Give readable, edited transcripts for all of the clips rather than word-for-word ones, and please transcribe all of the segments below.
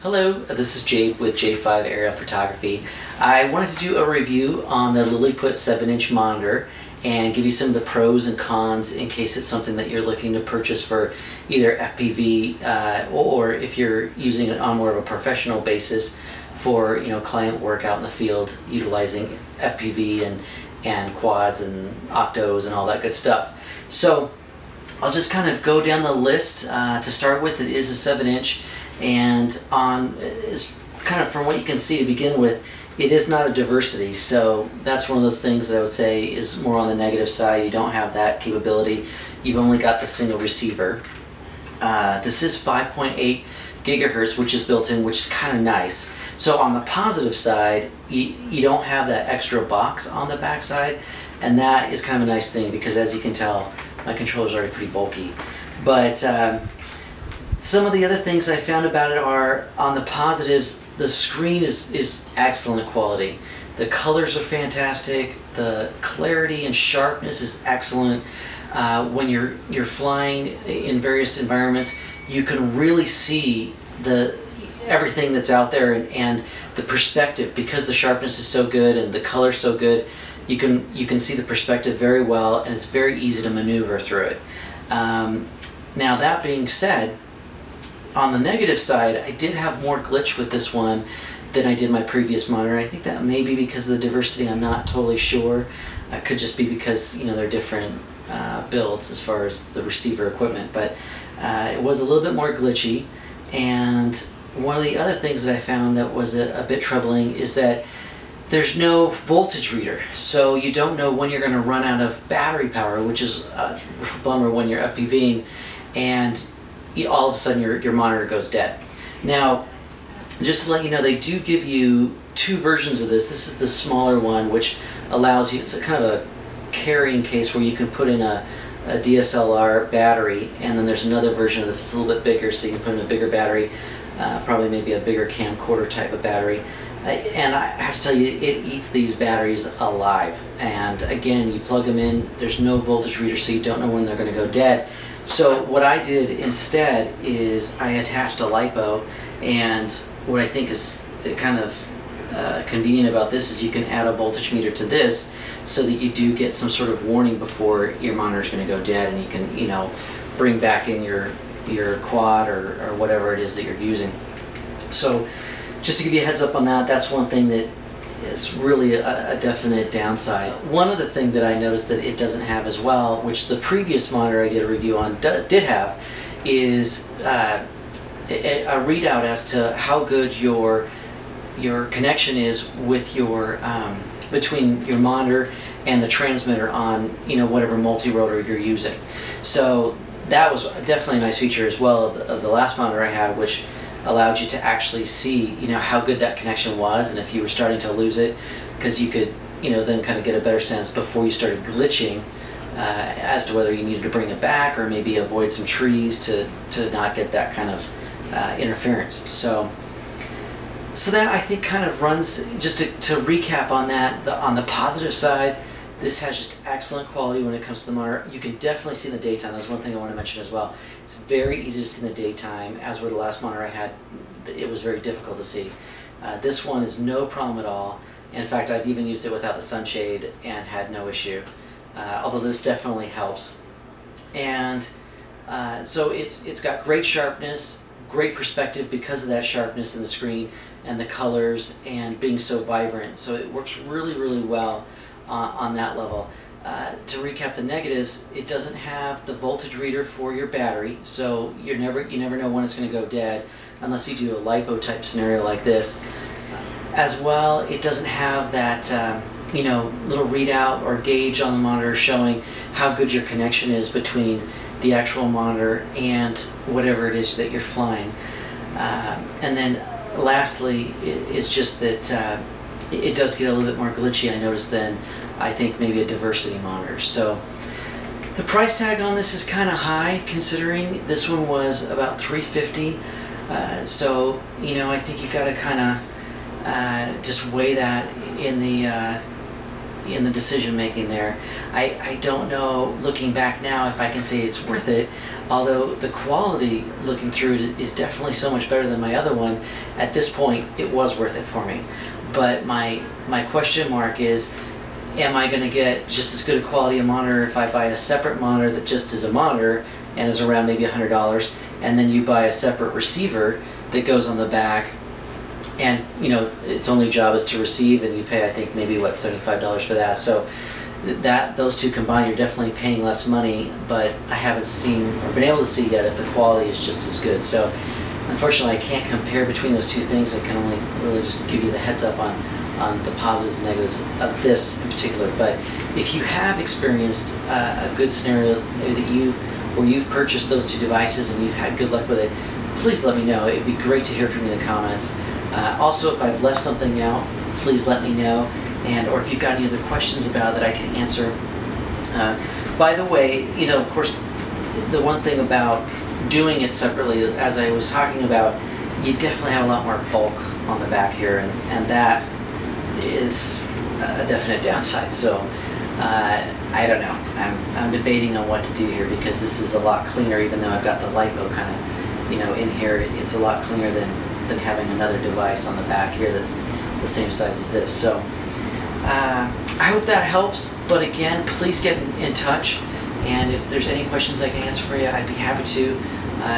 Hello, this is Jade with J5 Aerial Photography. I wanted to do a review on the Lilliput 7-inch monitor and give you some of the pros and cons in case it's something that you're looking to purchase for either FPV or if you're using it on more of a professional basis for client work out in the field utilizing FPV and quads and octos and all that good stuff. So I'll just kind of go down the list. To start with, it is a 7-inch. And is kind of from what you can see to begin with, it is not a diversity. So that's one of those things that I would say is more on the negative side. You don't have that capability. You've only got the single receiver. This is 5.8 gigahertz, which is built in, which is kind of nice. So on the positive side, you don't have that extra box on the back side, and that is kind of a nice thing because, as you can tell, my controller's already pretty bulky. But some of the other things I found about it are, on the positives, the screen is excellent quality. The colors are fantastic. The clarity and sharpness is excellent. When you're flying in various environments, you can really see everything that's out there and the perspective, because the sharpness is so good and the color's so good. You can see the perspective very well, and it's very easy to maneuver through it. Now, that being said, on the negative side, I did have more glitch with this one than I did my previous monitor. I think that may be because of the diversity. I'm not totally sure. It could just be because they're different builds as far as the receiver equipment. But it was a little bit more glitchy. And one of the other things that I found that was a bit troubling is that there's no voltage reader. So you don't know when you're going to run out of battery power, which is a bummer when you're FPVing, and all of a sudden your monitor goes dead. Now, just to let you know, they do give you two versions of this. This is the smaller one, which allows you, it's a kind of a carrying case where you can put in a DSLR battery, and then there's another version of this that's a little bit bigger, so you can put in a bigger battery, probably maybe a bigger camcorder type of battery. And I have to tell you, it eats these batteries alive. And again, you plug them in, there's no voltage reader, so you don't know when they're going to go dead. So what I did instead is I attached a LiPo, and what I think is kind of convenient about this is you can add a voltage meter to this so that you do get some sort of warning before your monitor is going to go dead, and you can bring back in your quad or whatever it is that you're using. So just to give you a heads up on that, that's one thing that is really a definite downside. One other thing that I noticed that it doesn't have as well, which the previous monitor I did a review on did have, is a readout as to how good your connection is with your between your monitor and the transmitter on whatever multi-rotor you're using. So that was definitely a nice feature as well of the last monitor I had, which allowed you to actually see how good that connection was, and if you were starting to lose it, because you could then kind of get a better sense before you started glitching as to whether you needed to bring it back or maybe avoid some trees to not get that kind of interference. So that, I think, kind of runs, just to recap on that, on the positive side, this has just excellent quality when it comes to the monitor. You can definitely see in the daytime. That's one thing I want to mention as well. It's very easy to see in the daytime, as with the last monitor I had, it was very difficult to see. This one is no problem at all. In fact, I've even used it without the sunshade and had no issue, although this definitely helps. And so it's got great sharpness, great perspective because of that sharpness in the screen and the colors and being so vibrant. So it works really, really well on that level. To recap the negatives, it doesn't have the voltage reader for your battery, so you never know when it's going to go dead unless you do a LiPo type scenario like this. As well, it doesn't have that little readout or gauge on the monitor showing how good your connection is between the actual monitor and whatever it is that you're flying. And then lastly, it's just that it does get a little bit more glitchy, I noticed, than I think maybe a diversity monitor. So the price tag on this is kind of high, considering this one was about $350. So I think you got to kind of just weigh that in the in the decision making there. I don't know, looking back now, if I can say it's worth it, although the quality looking through it is definitely so much better than my other one. At this point it was worth it for me, but my question mark is, am I going to get just as good a quality of monitor if I buy a separate monitor that just is a monitor and is around maybe $100, and then you buy a separate receiver that goes on the back, and you know its only job is to receive, and you pay, I think, maybe what, $75 for that. So those two combined, you're definitely paying less money, but I haven't seen or been able to see yet if the quality is just as good. So unfortunately I can't compare between those two things. I can only really just give you the heads up on the positives and negatives of this in particular. But if you have experienced a good scenario that where you've purchased those two devices and you've had good luck with it, please let me know. It'd be great to hear from you in the comments. Also, if I've left something out, please let me know, or if you've got any other questions about it that I can answer. By the way, you know, of course, the one thing about doing it separately, as I was talking about, you definitely have a lot more bulk on the back here, and that is a definite downside. So I don't know. I'm debating on what to do here, because this is a lot cleaner, even though I've got the LiPo kind of, you know, in here. It's a lot cleaner than having another device on the back here that's the same size as this. So I hope that helps, but again, please get in touch, and if there's any questions I can answer for you, I'd be happy to.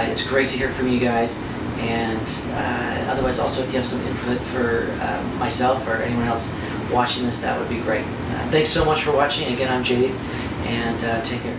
It's great to hear from you guys, and otherwise also if you have some input for myself or anyone else watching this, that would be great. Thanks so much for watching. Again, I'm Jade, and take care.